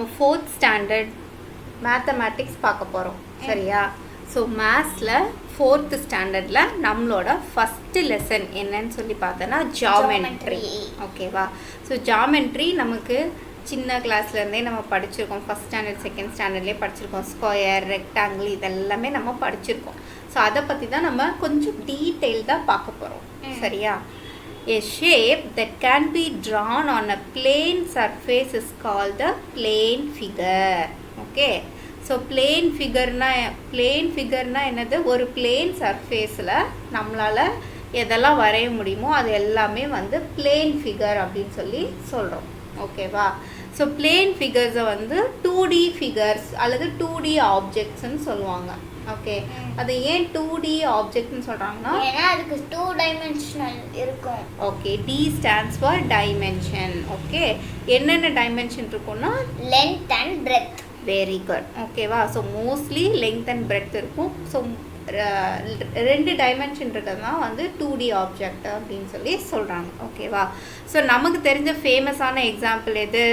நம்ம 4th standard mathematics பார்க்க போகிறோம் சரியா. ஸோ மேத்ஸில் 4th ஸ்டாண்டர்டில் நம்மளோட ஃபஸ்ட்டு லெசன் என்னன்னு சொல்லி பார்த்தோன்னா ஜாமெண்ட்ரி. ஓகேவா. ஸோ ஜாமெண்ட்ரி நமக்கு சின்ன கிளாஸ்லேருந்தே நம்ம படிச்சிருக்கோம். ஃபஸ்ட் ஸ்டாண்டர்ட் செகண்ட் ஸ்டாண்டர்ட்லேயே படிச்சிருக்கோம். ஸ்கொயர், ரெக்டாங்கிள் இதெல்லாமே நம்ம படிச்சிருக்கோம். ஸோ அதை பற்றி தான் நம்ம கொஞ்சம் டீட்டெயில்டாக பார்க்க போகிறோம் சரியா. A shape that can be drawn on a plane surface is called a plane figure. Okay. So plane figureனா என்னது, ஒரு plane surfaceல நம்மளால எதெல்லாம் வரைய முடியுமோ அது எல்லாமே வந்து plane figure அப்படின்னு சொல்லி சொல்கிறோம். ஓகேவா. ஸோ plane figures வந்து 2D figures அல்லது 2D ஆப்ஜெக்ட்ஸ்ன்னு சொல்லுவாங்க. ஓகே. அது ஏன் 2D ஆப்ஜெக்ட்னு சொல்கிறாங்கன்னா ஏன்னா அதுக்கு 2 டைமென்ஷனல் இருக்கும். Okay. D stands for dimension. Okay. என்னென்ன டைமென்ஷன் இருக்கும்னா length and breadth. Very good. ஓகேவா. So mostly length and breadth இருக்கும். ஸோ 2 டைமென்ஷன் இருக்கிறதுனா வந்து 2D ஆப்ஜெக்ட் அப்படின்னு சொல்லி சொல்கிறாங்க. ஓகேவா. ஸோ நமக்கு தெரிஞ்ச ஃபேமஸான எக்ஸாம்பிள் எது?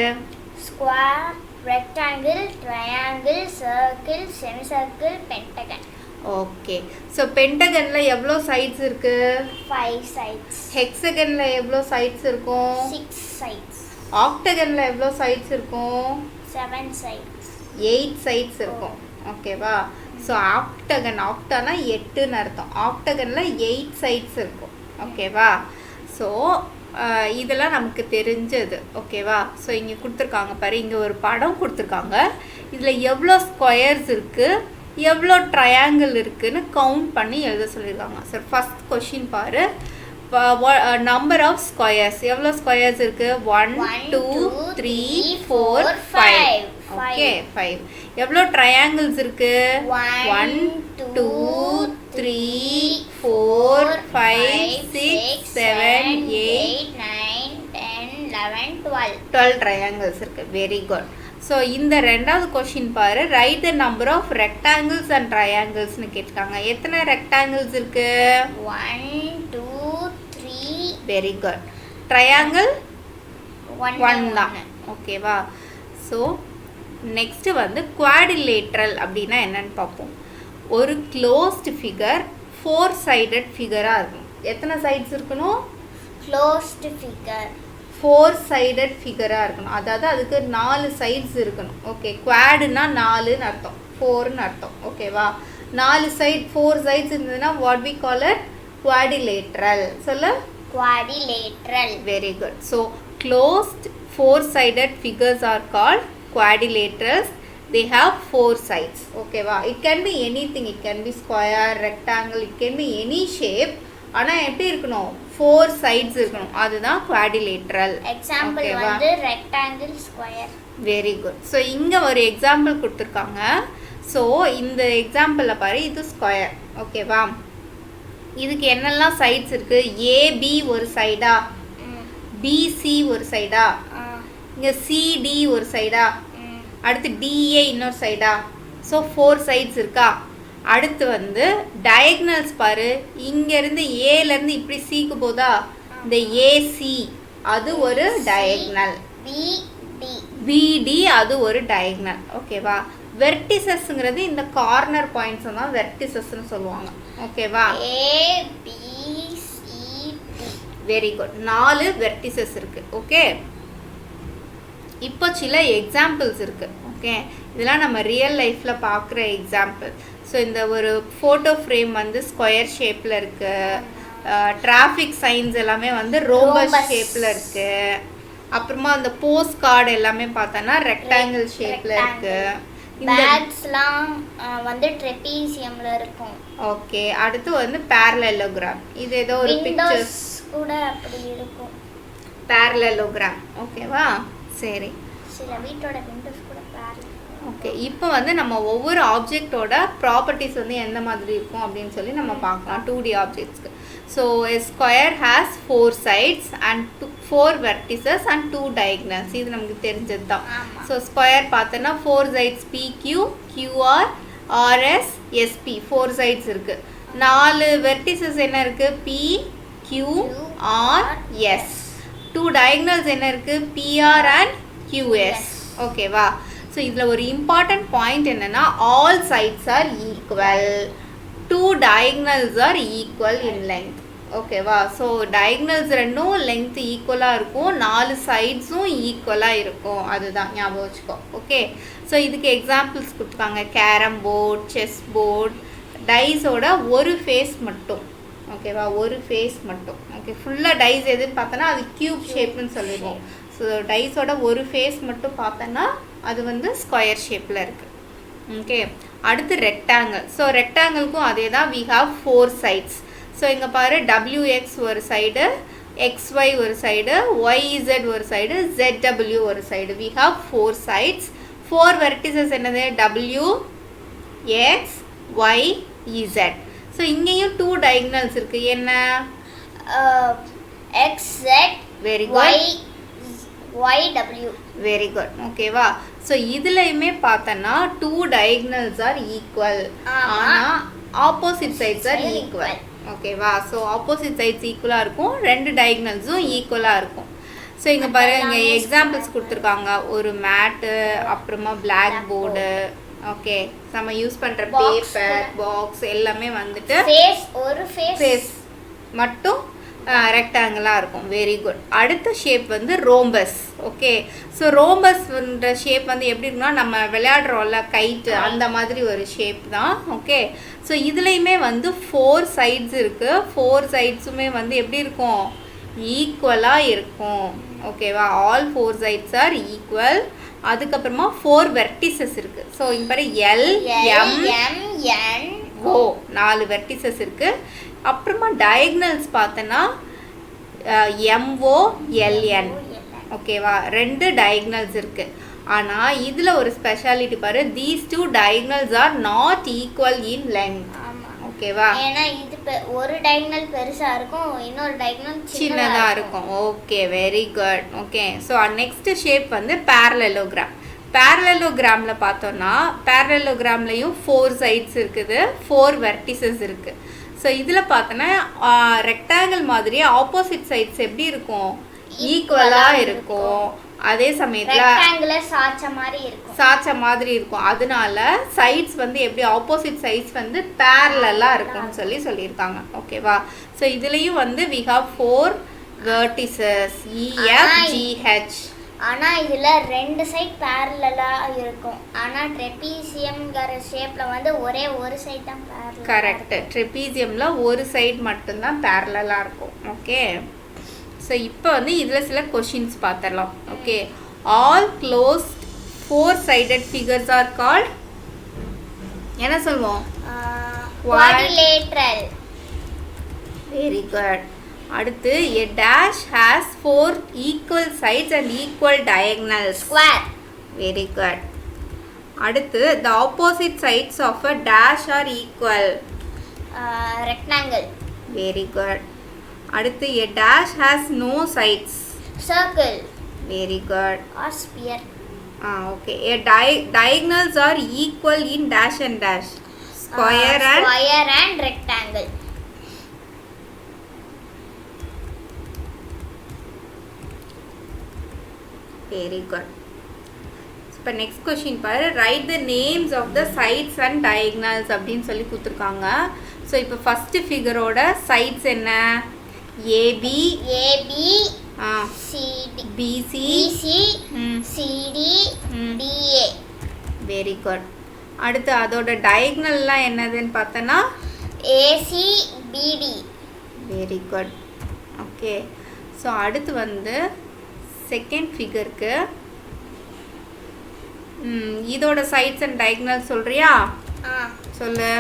Square, rectangle, triangle, circle, semicircle, pentagon. Okay. So பென்டகனில் எவ்வளோ சைட்ஸ் இருக்குது? 5 சைட்ஸ். ஹெக்ஸகனில் எவ்வளோ சைட்ஸ் இருக்கும்? 6 சைட்ஸ். ஆக்டகனில் எவ்வளோ சைட்ஸ் இருக்கும்? 7 சைட்ஸ். 8 சைட்ஸ் இருக்கும். ஓகேவா. ஸோ ஆக்டானா 8ன்னு அர்த்தம். ஆக்டகனில் 8 சைட்ஸ் இருக்கும். ஓகேவா. ஸோ இதெல்லாம் நமக்கு தெரிஞ்சது. ஓகேவா. ஸோ இங்கே கொடுத்துருக்காங்க பாரு, இங்கே ஒரு படம் கொடுத்துருக்காங்க. இதில் எவ்வளோ ஸ்கொயர்ஸ் இருக்குது, எவ்வளோ ட்ரையாங்கிள் இருக்குதுன்னு கவுண்ட் பண்ணி எழுத சொல்லியிருக்காங்க. சார் ஃபஸ்ட் கொஷின் பாரு, நம்பர் ஆஃப் ஸ்கொயர்ஸ், எவ்வளோ ஸ்கொயர்ஸ் இருக்குது? 1 2 3 4 5. ஓகே 5. எவ்வளோ ட்ரையாங்கிள்ஸ் இருக்குது? 1 2 3 4 5 6 7 8 9 10 11 12. 12 ட்ரையாங்கிள்ஸ் இருக்குது. Very good. ஸோ இந்த ரெண்டாவது கொஷின் பாரு, write the number of rectangles and ட்ரையாங்கிள்ஸ்னு கேட்டிருக்காங்க. எத்தனை ரெக்டாங்கிள்ஸ் இருக்குது? 1 2 3. Very good. ட்ரையாங்கிள் 1 தான். one. ஓகேவா. ஸோ நெக்ஸ்ட்டு வந்து குவாடிலேட்ரல் அப்படின்னா என்னன்னு பார்ப்போம். ஒரு க்ளோஸ்டு ஃபிகர் 4 சைடட் ஃபிகராக இருக்கும். எத்தனை சைட்ஸ் இருக்கணும்? Closed figure. 4 சைடட் ஃபிகராக இருக்கணும். அதாவது அதுக்கு 4 சைட்ஸ் இருக்கணும். ஓகே. குவாடுனா 4ன்னு அர்த்தம், 4ன்னு அர்த்தம். ஓகேவா. 4 சைட் 4 சைட்ஸ் இருந்ததுன்னா what we call it? Quadrilateral. சொல்லு. Quadrilateral. Very good. So closed 4 sided figures are called quadrilaterals. They have 4 sides. ஓகேவா. It can be any thing. It can be square, rectangle, it can be any shape. ஆனால் எப்படி இருக்கணும்? 4 sides இருக்கணும். அதுதான் quadrilateral. Example வந்து rectangle, square. Very good. So இங்கே ஒரு example கொடுத்துருக்காங்க. ஸோ இந்த எக்ஸாம்பிளில் பாரு, இது ஸ்கொயர். ஓகேவா. இதுக்கு என்னெல்லாம் சைட்ஸ் இருக்குது? ஏபி ஒரு சைடா, பிசி ஒரு சைடா, இங்கே சிடி ஒரு சைடா, அடுத்து டிஏ இன்னொரு சைடா. ஸோ 4 சைட்ஸ் இருக்கா. அடுத்து வந்து டயக்னல்ஸ் பாரு, இங்கேருந்து ஏலேருந்து இப்படி சிக்கு போதா, இந்த ஏசி அது ஒரு டயக்னல். பிடி அது ஒரு டயக்னல். ஓகேவா. வெர்டிசஸ்ங்கிறது இந்த கார்னர் பாயிண்ட்ஸ் தான் வெர்டிசஸ்ன்னு சொல்லுவாங்க. ஓகேவா. Very good. 4 வெர்டிசஸ் இருக்குது. ஓகே. இப்போ சில எக்ஸாம்பிள்ஸ் இருக்குது. ஓகே. இதெல்லாம் நம்ம ரியல் லைஃப்பில் பார்க்குற எக்ஸாம்பிள். ஸோ இந்த ஒரு ஃபோட்டோ ஃப்ரேம் வந்து ஸ்கொயர் ஷேப்பில் இருக்குது. டிராஃபிக் சைன்ஸ் எல்லாமே வந்து ரோம்பஸ் ஷேப்பில் இருக்குது. அப்புறமா அந்த போஸ்ட் கார்டு எல்லாமே பார்த்தோன்னா ரெக்டாங்கிள் ஷேப்பில் இருக்குது. பேக்ஸ்லாம் வந்து ட்ரெபீசியம்ல இருக்கும். ஓகே. அடுத்து வந்து பேரலலோகிராம். இது ஏதோ ஒரு பிக்சர்ஸ் கூட அப்படி இருக்கும். பேரலலோகிராம். ஓகேவா. சரி. சில வீட்டோட விண்டோஸ் கூட பேரலல். ஓகே. இப்போ வந்து நம்ம ஒவ்வொரு ஆப்ஜெக்டோட ப்ராப்பர்ட்டிஸ் வந்து எந்த மாதிரி இருக்கும் அப்படின்னு சொல்லி நம்ம பார்க்கலாம் 2D ஆப்ஜெக்ட்ஸ்க்கு. So a square has 4 sides and 4 vertices and 2 diagonals. இது நமக்கு தெரிஞ்சது தான். ஸோ ஸ்கொயர் பார்த்தோன்னா 4 sides PQ, QR, RS, SP 4 sides இருக்குது. 4 vertices என்ன இருக்குது? P, Q, R, S. 2 diagonals என்ன இருக்குது? PR and QS. ஓகேவா. ஸோ இதில் ஒரு இம்பார்ட்டன்ட் பாயிண்ட் என்னென்னா all sides are equal, 2 diagonals are equal in length. ஓகேவா? ஸோ டயக்னல்ஸ் ரெண்டும் லென்த் ஈக்குவலாக இருக்கும், 4 சைட்ஸும் ஈக்குவலாக இருக்கும். அதுதான் ஞாபகம் வச்சுக்கோ. ஓகே, ஸோ இதுக்கு எக்ஸாம்பிள்ஸ் கொடுத்துருக்காங்க. கேரம் போர்ட், செஸ் போர்ட், டைஸோட ஒரு ஃபேஸ் மட்டும். ஓகேவா? ஒரு ஃபேஸ் மட்டும். ஓகே, ஃபுல்லாக டைஸ் எதுன்னு பார்த்தோன்னா அது க்யூப் ஷேப்னு சொல்லிடுவோம். ஸோ டைஸோட ஒரு ஃபேஸ் மட்டும் பார்த்தோன்னா அது வந்து ஸ்கொயர் ஷேப்பில் இருக்குது. ஓகே, அடுத்து ரெக்டாங்கிள். ஸோ ரெக்டாங்கிள்க்கும் அதே தான், வி ஹாவ் 4 சைட்ஸ். ஸோ இங்கே பாரு, WX ஒரு சைடு, XY ஒரு சைடு, YZ ஒரு சைடு, ZW ஒரு side. We have 4 sides. 4 vertices என்னது? W, X, Y, Z. So இங்கேயும் 2 diagonals இருக்குது. என்ன? XZ, very good, YW. Very good. ஓகேவா? ஸோ இதுலையுமே பார்த்தோன்னா 2 diagonals ஆர் ஈக்குவல், ஆனால் ஆப்போசிட் சைட்ஸ் ஆர் ஈக்குவல். ஓகேவா? ஸோ ஆப்போசிட் சைட்ஸ் ஈக்குவலாக இருக்கும், 2 diagonalsம் ஈக்குவலாக இருக்கும். ஸோ இங்கே பாரு, இங்கே எக்ஸாம்பிள்ஸ் கொடுத்துருக்காங்க. ஒரு மேட்டு, அப்புறமா பிளாக் போர்டு, ஓகே, நம்ம யூஸ் பண்ணுற பேப்பர், பாக்ஸ் எல்லாமே வந்துட்டு ஒரு ஃபேஸ் மட்டும் ரெக்டாங்கிளாக இருக்கும். Very good. அடுத்த ஷேப் வந்து ரோம்பஸ். ஓகே, ஸோ ரோம்பஸ்ன்ற ஷேப் வந்து எப்படி இருக்குன்னா, நம்ம விளையாடுறோம்ல கைட்டு, அந்த மாதிரி ஒரு ஷேப் தான். ஓகே, ஸோ இதுலேயுமே வந்து 4 சைட்ஸ் இருக்குது. 4 சைட்ஸுமே வந்து எப்படி இருக்கும்? ஈக்குவலாக இருக்கும். ஓகேவா? All 4 sides are equal. அதுக்கப்புறமா 4 வெர்டிசஸ் இருக்குது. ஸோ இங்கே பாரு, LMNO 4 வெர்டிசஸ் இருக்குது. அப்புறமா டயக்னல்ஸ் பார்த்தோன்னா MOLN. ஓகேவா? 2 diagonals இருக்குது. ஆனால் இதில் ஒரு ஸ்பெஷாலிட்டி பாரு, these 2 diagonals are not equal in length. ஓகேவா? ஏன்னா இது ஒரு diagonal பெருசாக இருக்கும், இன்னொரு diagonal சின்னதாக இருக்கும். Okay, very good. Okay, so next shape வந்து parallelogram. parallelogramல பார்த்தோன்னா parallelogramலையும் 4 சைட்ஸ் இருக்குது, 4 வெர்டிசஸ் இருக்குது. ஸோ இதில் பார்த்தோன்னா ரெக்டாங்கிள் மாதிரியே ஆப்போசிட் சைட்ஸ் எப்படி இருக்கும்? ஈக்குவலாக இருக்கும். அதே சமயத்தில் சாய்ச்ச மாதிரி இருக்கும். அதனால சைட்ஸ் வந்து எப்படி ஆப்போசிட் சைட்ஸ் வந்து பேரலலாக இருக்கும்னு சொல்லியிருக்காங்க. ஓகேவா? ஸோ இதுலேயும் வந்து வி ஹாவ் 4 வெர்டிசஸ், EFGH. ஆனால் இதில் 2 சைட் பேரலாக இருக்கும். ஆனால் ட்ரெபீசியம்ங்கிற ஷேப்பில் வந்து ஒரே ஒரு சைட் தான் பேரலல். கரெக்ட். ட்ரெபீசியமில் ஒரு சைட் மட்டும்தான் பேரலாக இருக்கும். ஓகே, ஸோ இப்போ வந்து இதில் சில கொஷின்ஸ் பார்த்துடலாம். Okay, all closed 4 sided figures are called என்ன சொல்லுவோம்? குவாட்ரிலேட்ரல். Very good. அடுத்து, a dash has 4 equal sides and equal diagonals. Square. Very good. அடுத்து, the opposite sides of a dash are equal. Rectangle. Very good. அடுத்து, a dash has no sides. Circle. Very good. Or sphere. Okay. A diagonals are equal in dash and dash. Square and rectangle. Very good. இப்போ next question பாரு, write the names of the sides and diagonals அப்படின்னு சொல்லி கொடுத்துருக்காங்க. So இப்போ first ஃபிகரோட sides என்ன? AB, BC, CD, DA. Very good. அடுத்து அதோட டயக்னல்லாம் என்னதுன்னு பார்த்தோன்னா AC, BD. Very good. Okay, so அடுத்து வந்து செகண்ட் ஃபிகருக்கு இதோட சைட்ஸ் அண்ட் டயக்னல் சொல்றியா? சொல்லு.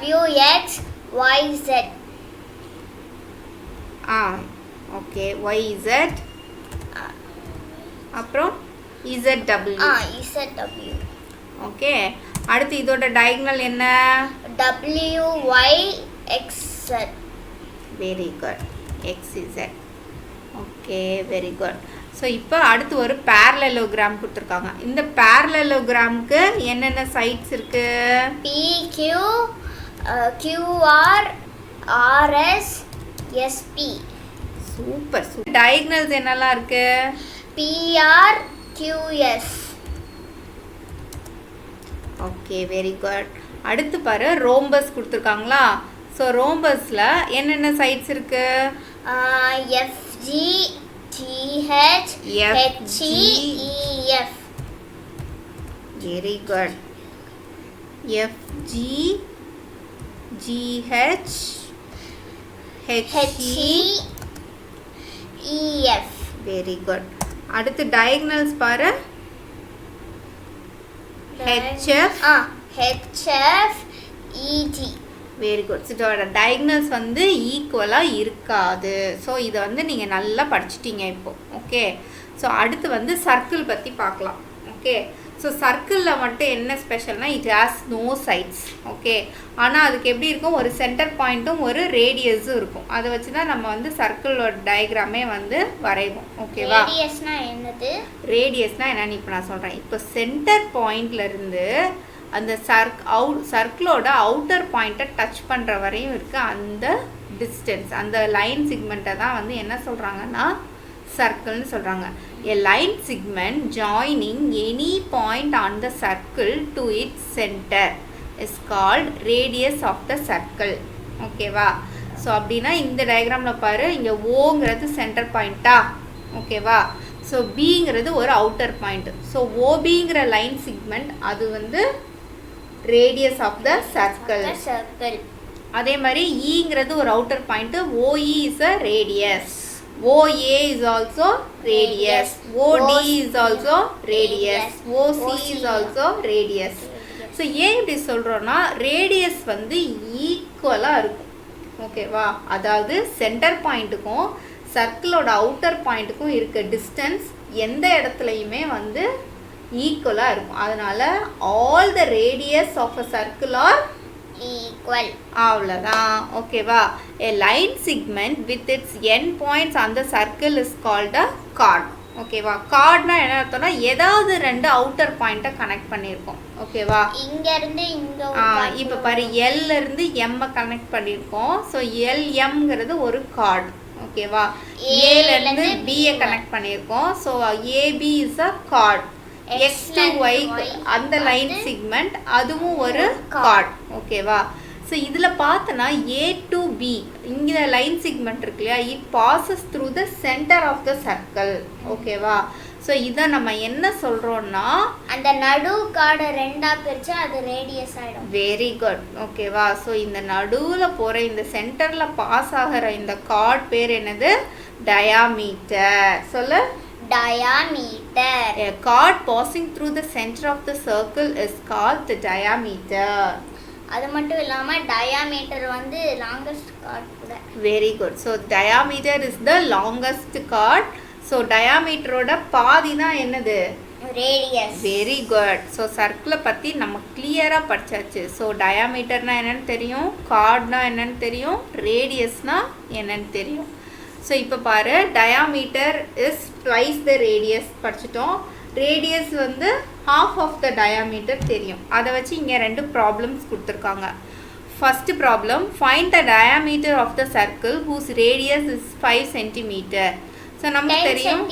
WX, YZ. Okay, YZ. அப்புறம் ZW. ZW. ஓகே, அடுத்து இதோட டயக்னல் என்ன? WYXZ. Very good. XZ. Okay, very good. So இப்போ அடுத்து ஒரு பேரலலோகிராம் கொடுத்துருக்காங்க. இந்த பேரலலோகிராமுக்கு என்னென்ன சைட்ஸ் இருக்கு? PQ, QR, RS, SP. Super. Diagonals என்னெல்லாம் இருக்கு? PR, QS. Okay very good. அடுத்து பாரு ரோம்பஸ் கொடுத்துருக்காங்களா. ஸோ ரோம்பஸில் என்னென்ன சைட்ஸ் இருக்கு? FG TH HE EF. Very good. FG GH HE EF. Very good. அடுத்து டயகனல்ஸ் பாரு. HF HF EG. Very good. So இதோட டயகனல்ஸ் வந்து ஈக்குவலாக இருக்காது. ஸோ இதை வந்து நீங்கள் நல்லா படிச்சிட்டீங்க இப்போது. ஓகே. ஸோ அடுத்து வந்து சர்க்கிள் பற்றி பார்க்கலாம். ஓகே. ஸோ சர்க்கிளில் மட்டும் என்ன ஸ்பெஷல்னால் it has no sides. Okay. ஆனால் அதுக்கு எப்படி இருக்கும், ஒரு சென்டர் பாயிண்ட்டும் ஒரு ரேடியஸும் இருக்கும். அதை வச்சு தான் நம்ம வந்து சர்க்கிளோட டயக்ராமே வந்து வரைவோம். ஓகேவா? ரேடியஸ்னா என்னது? ரேடியஸ்னால் என்னன்னு இப்போ நான் சொல்கிறேன். இப்போ சென்டர் பாயிண்ட்லேருந்து அந்த சர்க்கிளோட அவுட்டர் பாயிண்ட்டை டச் பண்ணுற வரையும் இருக்குது அந்த டிஸ்டன்ஸ், அந்த லைன் செக்மெண்ட்டை தான் வந்து என்ன சொல்கிறாங்கன்னா சர்க்கிள்னு சொல்கிறாங்க. A line segment joining any point on the circle to its center is called radius of the circle. ஓகேவா? ஸோ அப்படின்னா இந்த டயக்ராமில் பாரு, இங்கே ஓங்கிறது சென்டர் பாயிண்ட்டா? ஓகேவா? ஸோ பிங்கிறது ஒரு அவுட்டர் பாயிண்ட். ஸோ ஓபிங்கிற லைன் செக்மெண்ட் அது வந்து ரேடியஸ் ஆஃப் த சர்க்கிள். அதே மாதிரி ஈங்கிறது ஒரு outer point. OE is a radius. OA is also radius. OD is also radius. OC is also radius. So ஏன் இப்படி சொல்கிறோன்னா ரேடியஸ் வந்து ஈக்குவலாக இருக்கும். ஓகேவா? அதாவது சென்டர் பாயிண்ட்டுக்கும் சர்க்கிளோட அவுட்டர் பாயிண்ட்டுக்கும் இருக்க டிஸ்டன்ஸ் எந்த இடத்துலையுமே வந்து ஈக்குவலாக இருக்கும். அதனால all the radius of a circle are equal. அவ்வளோதான். ஓகேவா? A line segment with its end points on the circle is called a chord. ஓகேவா? கார்ட்னா என்ன அர்த்தம்னா ஏதாவது ரெண்டு அவுட்டர் பாயிண்ட்டை கனெக்ட் பண்ணியிருக்கோம். ஓகேவா? இங்க இருந்து இங்க இப்போ பாரு L இருந்து M கனெக்ட் பண்ணியிருக்கோம். ஸோ LMங்கிறது ஒரு கார்டு. ஓகேவா? ஏல இருந்து B கனெக்ட் பண்ணியிருக்கோம். So AB is a card. X to Y அந்த லைன் செக்மெண்ட் அதுவும் ஒரு கார்ட். ஓகேவா? ஸோ இதில் பார்த்தோன்னா A to B இங்கே லைன் செக்மெண்ட் இருக்கு இல்லையா, it passes through the centre of the circle. ஓகேவா? ஸோ இதை நம்ம என்ன சொல்கிறோன்னா அந்த நடு கார்டை ரெண்டாக பிரித்தா அது ரேடியஸ் ஆகிடும். Very good. ஓகேவா? ஸோ இந்த நடுவில் போகிற இந்த சென்டரில் பாஸ் ஆகிற இந்த கார்ட் பேர் என்னது? டயாமீட்டர். சொல்லு. Diameter. A chord passing through the center of the circle is called the diameter. அது மட்டும் இல்லாம டயாமீட்டர் வந்து லாங்கஸ்ட் கார்ட் கூட. Very good. So diameter is the longest chord. So டயாமீட்டரோட பாதி தான் என்னது? ரேடியஸ். Very good. ஸோ சர்க்கிளை பற்றி நம்ம கிளியராக படித்தாச்சு. ஸோ டயாமீட்டர்னா என்னன்னு தெரியும், கார்ட்னா என்னன்னு தெரியும், ரேடியஸ்னா என்னன்னு தெரியும். ஸோ இப்போ பாரு, diameter is twice the radius படிச்சிட்டோம். ரேடியஸ் வந்து ஹாஃப் ஆஃப் த டயாமீட்டர் தெரியும். அதை வச்சு இங்கே ரெண்டு ப்ராப்ளம்ஸ் கொடுத்துருக்காங்க. First problem, find the diameter of the circle whose radius is 5 centimetre. So நமக்கு தெரியும்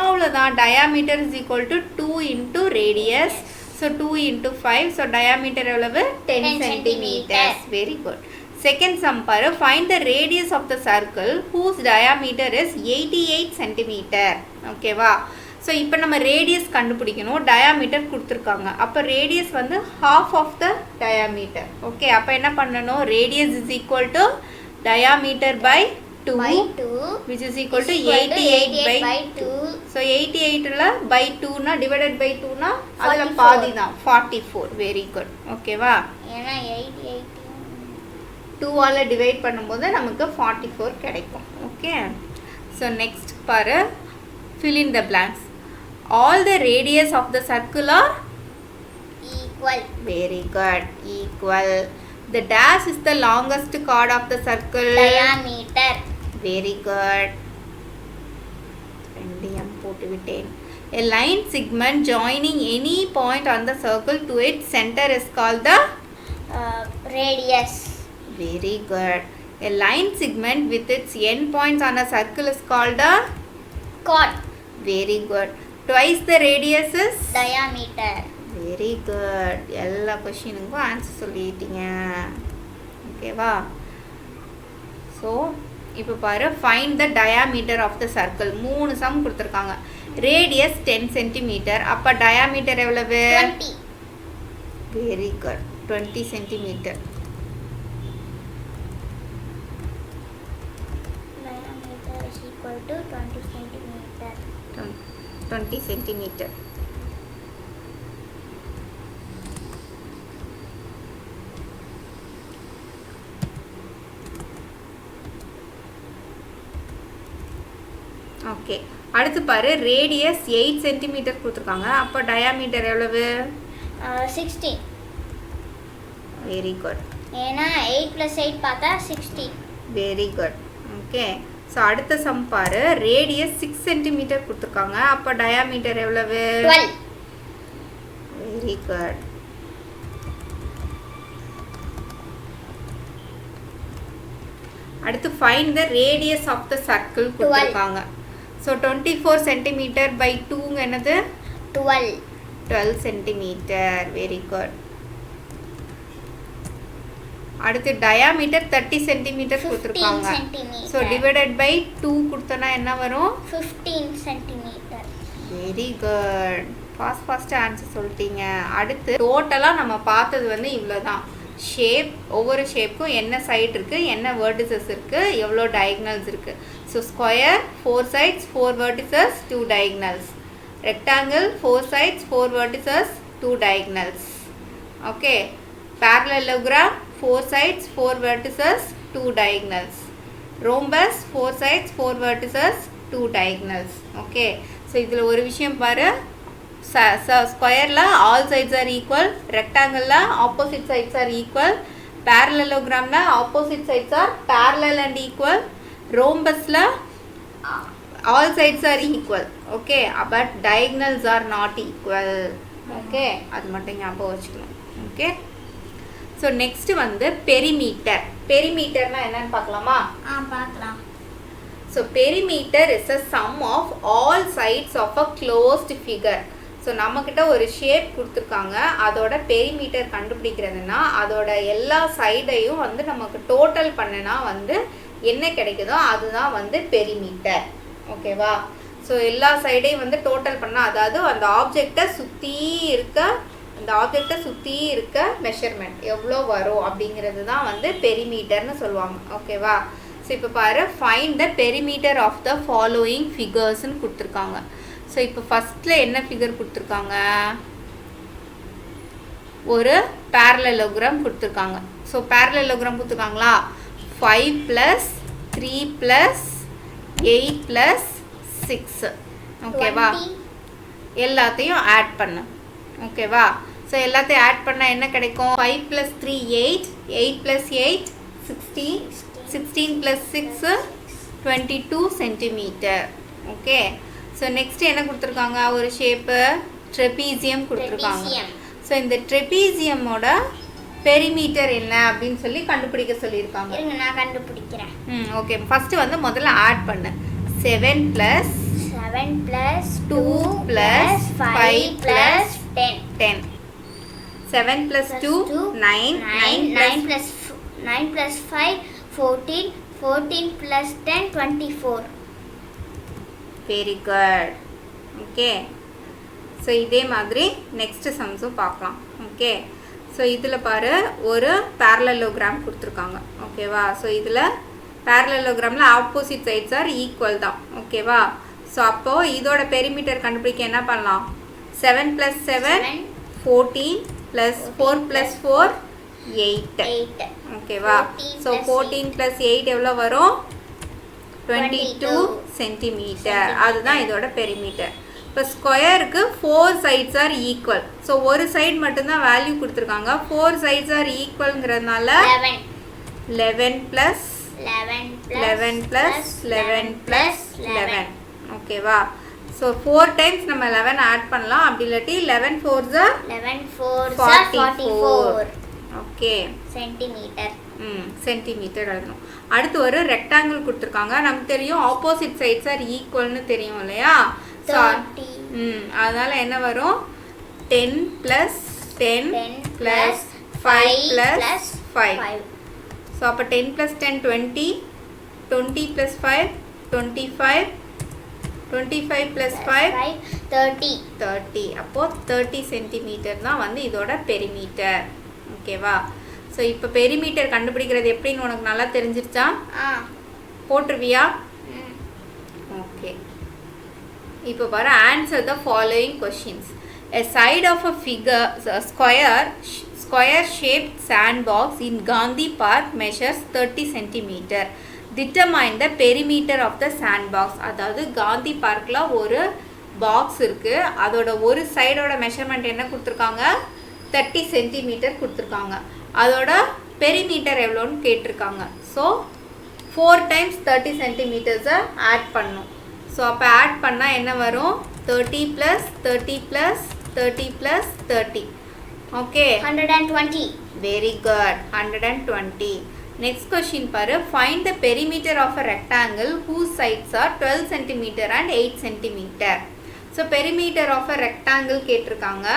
அவ்வளோதான். Diameter is equal to 2 into radius. So 2 into 5. So diameter எவ்வளவு? 10 centimetres. Very good. Second sum பாரு, find the radius of the circle whose diameter is 88 centimetre. ஓகேவா? So இப்போ நம்ம radius கண்டுபிடிக்கணும். Diameter கொடுத்துருக்காங்க. அப்போ ரேடியஸ் வந்து half of the diameter. Okay. அப்போ என்ன பண்ணணும்? Radius is equal to diameter by 2 which is equal to 88 by 2. So 88ல பை 2னா டிவைடட் பை 2னா அதில் பாதி தான் 44. Very good. ஓகேவா? ஏன்னா 88 2ஆல் டிவைட் பண்ணும்போது நமக்கு 44 கிடைக்கும். ஓகே. ஸோ நெக்ஸ்ட் பாரு, fill in the blanks. All the radius of the circle are equal. Very good. Equal. The dash is the longest chord of the circle. Diameter. Very good. ரெண்டையும் போட்டு விட்டேன். A line segment joining any point on the circle to its center is called the radius. Very good. A line segment with its end points on a circle is called a chord. Very good. Twice the radius is diameter. Very good. எல்லா கொஷினுக்கும் answer சொல்லிட்டீங்க. ஓகேவா? So இப்போ பாரு, find the diameter of the circle. 3 sum கொடுத்துருக்காங்க. Radius 10 centimetre. அப்போ diameter எவ்வளவு? 20. Very good. 20 centimetre. Diameter is equal to 20 centimeter. 20 centimetre. Okay, அடுத்து பாரு, ரேடியஸ் 8 சென்டிமீட்டர் கொடுத்துருக்காங்க. அப்போ டயாமீட்டர் எவ்வளவு? 16. Very good. ஏன்னா 8 + 8 பார்த்தா 16. Very good. ஓகே, ஸோ அடுத்த சம் பாரு, ரேடியஸ் 6 சென்டிமீட்டர் கொடுத்துருக்காங்க. அப்போ டயாமீட்டர் எவ்வளவு? 12. Very good. அடுத்து find the radius of the circle கொடுத்துருக்காங்க. ஸோ 24 சென்டிமீட்டர் பை 2 என்னது? 12 சென்டிமீட்டர். Very good. அடுத்து டயாமீட்டர் 30 சென்டிமீட்டர் கொடுத்துருக்காங்க. ஸோ டிவைடட் பை 2 கொடுத்தோன்னா என்ன வரும்? 15 சென்டிமீட்டர். Very good. ஃபாஸ்ட்டாக ஆன்சர் சொல்லிட்டீங்க. அடுத்து டோட்டலாக நம்ம பார்த்தது வந்து இவ்வளோ தான். ஷேப், ஒவ்வொரு ஷேப்புக்கும் என்ன சைட் இருக்குது, என்ன வேர்டிசஸ் இருக்குது, எவ்வளோ டயக்னல்ஸ் இருக்குது. So square 4 sides 4 vertices 2 diagonals. Rectangle 4 sides 4 vertices 2 diagonals. Okay, parallelogram 4 sides 4 vertices 2 diagonals. rhombus 4 sides 4 vertices 2 diagonals. Okay, so இதில் ஒரு விஷயம் பாரு, ஸ்கொயரில் ஆல் சைட்ஸ் ஆர் ஈக்குவல், ரெக்டாங்கிளில் ஆப்போசிட் சைட்ஸ் ஆர் ஈக்குவல், பேரலோகிராமில் opposite sides are parallel and equal, ரோம்பஸில் all sides are equal. Okay, but diagonals are not equal. Okay, அது மட்டும் ஞாபகம் வச்சுக்கலாம். ஓகே, ஸோ நெக்ஸ்ட் வந்து பெரிமீட்டர். பெரிமீட்டர்னா என்னன்னு பார்க்கலாமா? பார்க்கலாம். So perimeter is a sum of all sides of a closed figure. So நம்மக்கிட்ட ஒரு ஷேப் கொடுத்துருக்காங்க, அதோட பெரிமீட்டர் கண்டுபிடிக்கிறதுனா அதோட எல்லா சைடையும் வந்து நமக்கு டோட்டல் பண்ணினா வந்து என்ன கிடைக்குதோ அதுதான் வந்து பெரிமீட்டர். ஓகேவா? ஸோ எல்லா சைடையும் வந்து டோட்டல் பண்ணால், அதாவது அந்த ஆப்ஜெக்டை சுற்றி இருக்க மெஷர்மெண்ட் எவ்வளோ வரும் அப்படிங்கிறது தான் வந்து பெரிமீட்டர்னு சொல்லுவாங்க. ஓகேவா? ஸோ இப்போ பாரு, find the perimeter of the following ஃபிகர்ஸ்ன்னு கொடுத்துருக்காங்க. ஸோ இப்போ ஃபஸ்ட்டில் என்ன ஃபிகர் கொடுத்துருக்காங்க? ஒரு பேரலலோகிராம் கொடுத்துருக்காங்க. ஸோ பேரலலோகிராம் கொடுத்துருக்காங்களா? 5 + 3 + 8 + 6. ஓகேவா? எல்லாத்தையும் ஆட் பண்ணு. ஓகேவா? ஸோ எல்லாத்தையும் ஆட் பண்ணால் என்ன கிடைக்கும்? 5 + 3 8, 8 + 8 16, 16 + 6 22 சென்டிமீட்டர். ஓகே, ஸோ நெக்ஸ்ட் என்ன கொடுத்துருக்காங்க? ஒரு ஷேப்பு ட்ரெபீசியம் கொடுத்துருக்காங்க. ஸோ இந்த ட்ரெபீசியமோட பெரிமீட்டர் என்ன அப்படின்னு சொல்லி கண்டுபிடிக்க சொல்லியிருக்காங்க. நான் கண்டுபிடிக்கிறேன். ஓகே, ஃபஸ்ட்டு வந்து முதல்ல ஆட் பண்ணு. 7 + 2 + 5 + 10. 7 + 2 9, 9 + 5 14, 14 + 10 24. Very good. ஓகே, ஸோ இதே மாதிரி நெக்ஸ்ட் சம்ஸும் பார்க்கலாம். ஓகே, ஸோ இதில் பாரு, ஒரு பேரலலோகிராம் கொடுத்துருக்காங்க. ஓகேவா? ஸோ இதில் பேரலலோகிராமில் ஆப்போசிட் சைட்ஸ் ஆர் ஈக்குவல் தான். ஓகேவா? ஸோ அப்போது இதோட பெரிமீட்டர் கண்டுபிடிக்க என்ன பண்ணலாம்? 7 + 7 14 + 4 + 4 8. ஓகேவா? ஸோ 14 + 8 எவ்வளோ வரும்? 22 சென்டிமீட்டர். அதுதான் இதோட பெரிமீட்டர். இப்போ ஸ்கொயருக்கு 4 சைட்ஸ் ஆர் ஈக்குவல். ஸோ ஒரு சைடு மட்டும்தான் வேல்யூ கொடுத்துருக்காங்க. 4 சைட்ஸ் ஆர் ஈக்குவல்ங்கிறதுனால 11 + 11 + 11 + 11. ஓகேவா? ஸோ 4 டைம்ஸ் நம்ம 11 ஆட் பண்ணலாம். அப்படி இல்லாட்டி 11 4s 44. Okay, centimetre. சென்டிமீட்டர் எழுதணும். அடுத்து ஒரு ரெக்டாங்கிள் கொடுத்துருக்காங்க. நமக்கு தெரியும் ஆப்போசிட் சைட்ஸ் ஆர் ஈக்குவல்னு தெரியும் இல்லையா? அதனால என்ன வரும்? 10 plus 10 plus 5 plus 5. So அப்போ 10 plus 10 20, 20 plus 5 25, 25 plus 5 30. அப்போ 30 சென்டிமீட்டர் தான் வந்து இதோட பெரிமீட்டர். ஓகேவா? ஸோ இப்போ பெரிமீட்டர் கண்டுபிடிக்கிறது எப்படின்னு உனக்கு நல்லா தெரிஞ்சிருச்சா? போட்டுருவியா? ஓகே. இப்போ பாரு, answer the following questions. A side of a figure, a square shaped sandbox in Gandhi Park measures 30 cm. Determine the perimeter of the sandbox. அதாவது காந்தி பார்க்கில் ஒரு பாக்ஸ் இருக்குது, அதோட ஒரு சைடோட மெஷர்மெண்ட் என்ன கொடுத்துருக்காங்க? 30 சென்டிமீட்டர் கொடுத்துருக்காங்க. அதோட பெரிமீட்டர் எவ்வளோன்னு கேட்டிருக்காங்க. ஸோ 4 times 30 சென்டிமீட்டர்ஸை ஆட் பண்ணும். ஸோ அப்போ ஆட் பண்ணால் என்ன வரும்? 30 plus 30 plus 30 plus 30. Okay, 120. Very good, 120. Next question பாரு. Find the perimeter of a rectangle whose sides are 12 cm and 8 cm. So perimeter of a rectangle கேட்டிருக்காங்க.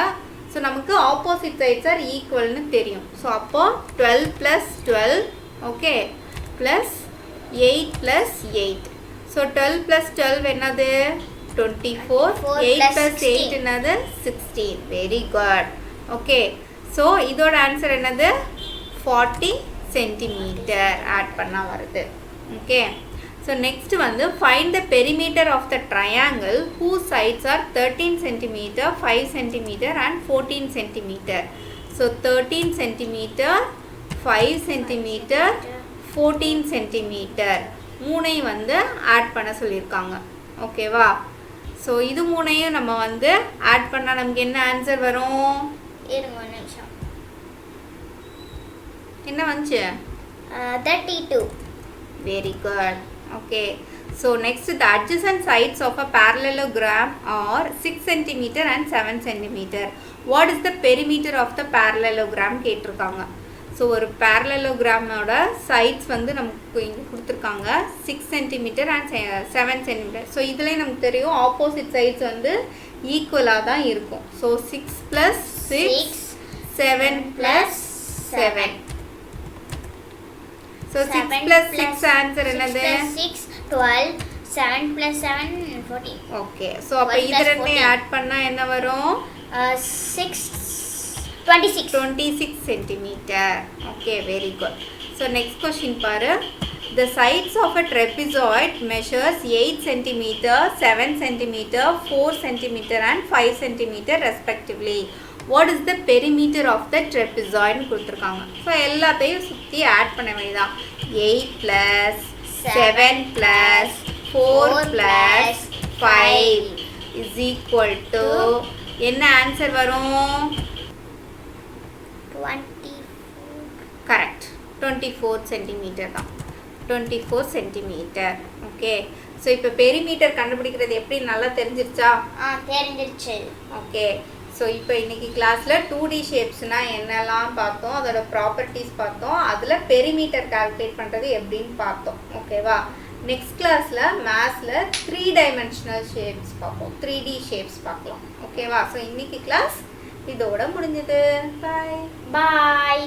So நமக்கு opposite sides are ஈக்குவல்னு தெரியும். So அப்போது 12 plus 12, okay, plus 8 plus 8. So 12 plus 12 என்னது? 24. 8 plus 8 என்னது? 16. Very good. Okay, so இதோட answer என்னது? 40 centimetre add பண்ணால் வருது. ஓகே, ஸோ நெக்ஸ்ட் வந்து find the perimeter of the triangle whose sides are 13 cm, 5 cm and 14 cm. So 13 cm, 5 cm, 14 cm மூணையும் வந்து add பண்ண சொல்லியிருக்காங்க. ஓகேவா? ஸோ இது மூணையும் நம்ம வந்து ஆட் பண்ணால் நமக்கு என்ன ஆன்சர் வரும்? இருங்க ஒரு நிமிஷம். என்ன வந்துச்சு? 32. Very good. Okay, so next, the adjacent sides of a parallelogram are 6 cm and 7 cm. What is the perimeter of the parallelogram கேட்டிருக்காங்க. ஸோ ஒரு பேரலோகிராமோட சைட்ஸ் வந்து நமக்கு இங்கே கொடுத்துருக்காங்க 6 cm and 7 cm. ஸோ இதுலேயும் நமக்கு தெரியும் ஆப்போசிட் சைட்ஸ் வந்து ஈக்குவலாக தான் இருக்கும். So 6 plus 6, 7 plus 7. So 6 plus 6 answer என்னது? 6 12, 7 plus 7 14. ஓகே, ஸோ அப்போ இது ரெண்டையும் ஆட் பண்ணால் என்ன வரும்? 26 centimetre. Okay, very good. So next question பாரு. The sides of a trapezoid measures 8 cm, 7 cm, 4 cm and 5 cm respectively. What is the perimeter of the trapezoid கொடுத்துருக்காங்க. So எல்லாத்தையும் சுற்றி ஆட் பண்ண வேண்டியதான். 8 plus 7 plus 4 plus 5 is equal to என்ன answer வரும்? 24. Correct, 24 centimetre தான். 24 centimetre. Okay, so இப்போ perimeter கண்டுபிடிக்கிறது எப்படி நல்லா தெரிஞ்சிருச்சா? தெரிஞ்சிருச்சு. ஓகே, ஸோ இப்போ இன்றைக்கி கிளாஸில் 2D ஷேப்ஸ்னால் என்னெல்லாம் பார்த்தோம், அதோட ப்ராப்பர்ட்டிஸ் பார்த்தோம், அதில் பெரிமீட்டர் கால்குலேட் பண்ணுறது எப்படின்னு பார்த்தோம். ஓகேவா? நெக்ஸ்ட் கிளாஸில் மேத்ஸில் 3 dimensional ஷேப்ஸ் பார்ப்போம், 3D ஷேப்ஸ் பார்க்கலாம். ஓகேவா? ஸோ இன்றைக்கி கிளாஸ் இதோட முடிஞ்சது. பாய்.